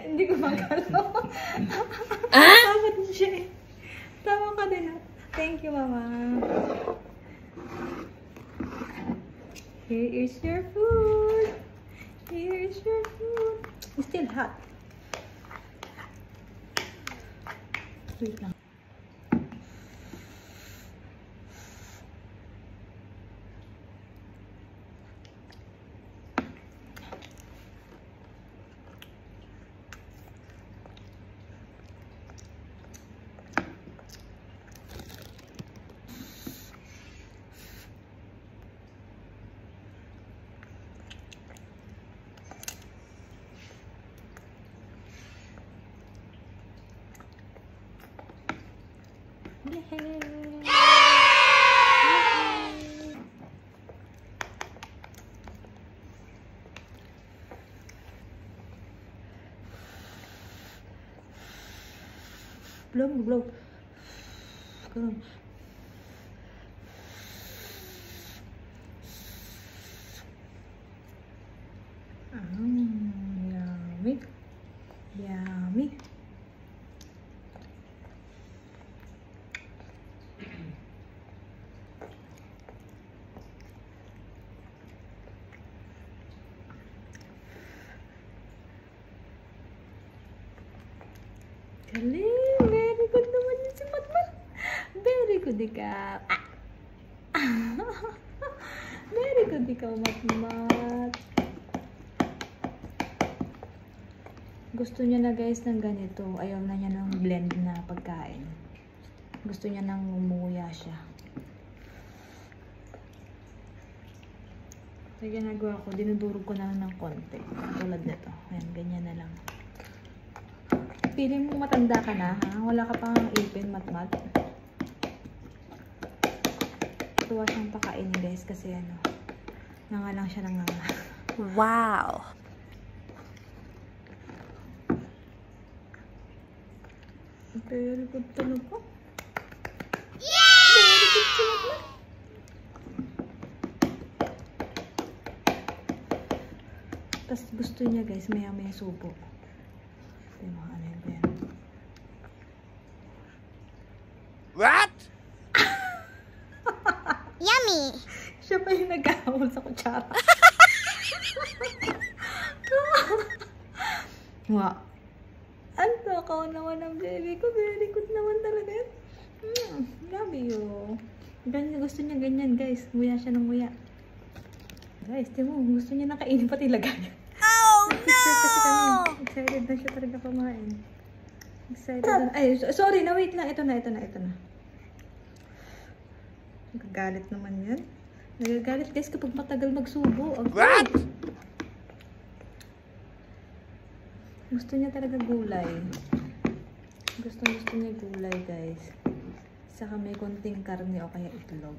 Hindi ko magalaw. Dapat siya eh. Tama ka din. Thank you, Mama. Here is your food. Here is your food. It's still hot. Wait lang. Blow. Ganun. Yummy. Yummy. Galing! Very good naman yun si Matmat. Very good ikaw. Very good ikaw, Matmat. Gusto niya na guys ng ganito. Ayaw na niya ng blend na pagkain. Gusto niya nang umuya siya. So, ginagawa ko, dinudurog ko na lang ng konti. Tulad nito. Ayan, ganyan na lang. Feeling mo matanda ka na, ha? Wala ka pang ipin, Matmat. Tuwa siyang pakainin, guys, kasi ano, nangalang siya ng nga. Wow! Very good talaga. Yeah! Very good talaga. Tapos gusto niya, guys, maya-maya subo. Diba, ano yan? What? Yummy! Siya pa yung nag-ahawal sa kutsara. Wa. Ang takaw naman ng baby ko. Very good naman talaga yan. Love you. Ganyan, gusto niya ganyan, guys. Nguya siya ng nguya. Guys, di mo, gusto niya nakainin pati lagayan. Oh, no! Kasi kami, excited na siya talaga kumain. Excited na. Ay, sorry na, wait lang. Ito na. Nagagalit naman yan. Nagagalit, guys, kapag matagal magsubo. What? Gusto niya talaga gulay. Gusto niya gulay, guys. Saka may konting karne o kaya itlog.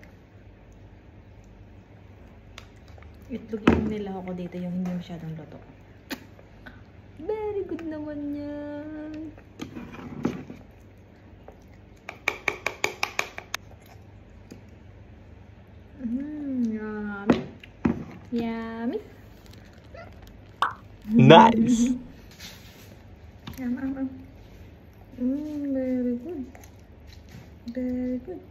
Itlog yung nila ako dito, yung hindi masyadong luto. Very good naman yan. Yummy. Yummy. Nice! Very good. Very good.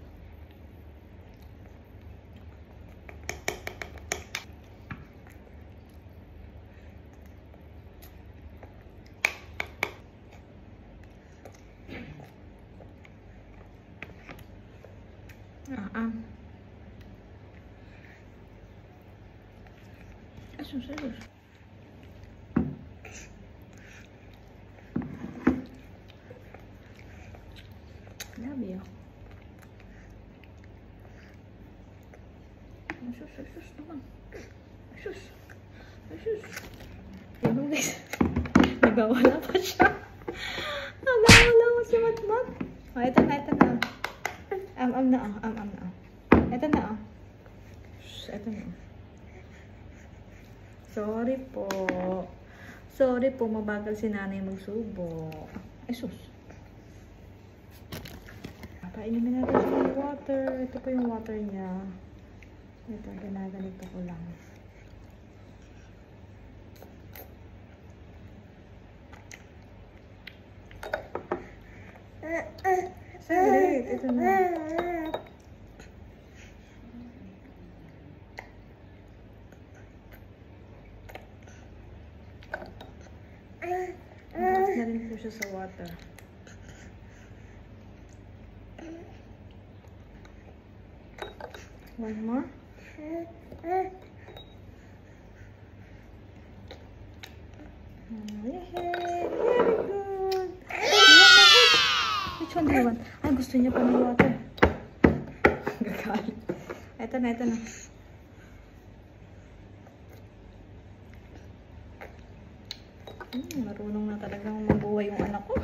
Asus. Love you. Asus naman. Asus. Tignan guys. Nagawala pa siya. Nagawala mo si Matmat. Oh, ito na. Am na. Ito na. Ito na. Sorry po, mabagal si nanay magsubo. Ay, sus. Kainin na natin yung water. Ito po yung water niya. Ito, ginaganito ko lang. Saglit, ito na. Tapos na rin po siya sa water. One more. Yay! Very good! Which one do you want? Ay, gusto niya pa ng water. Gagalit. Ito na, ito na. Marunong na talagang mabuhay yung anak ko.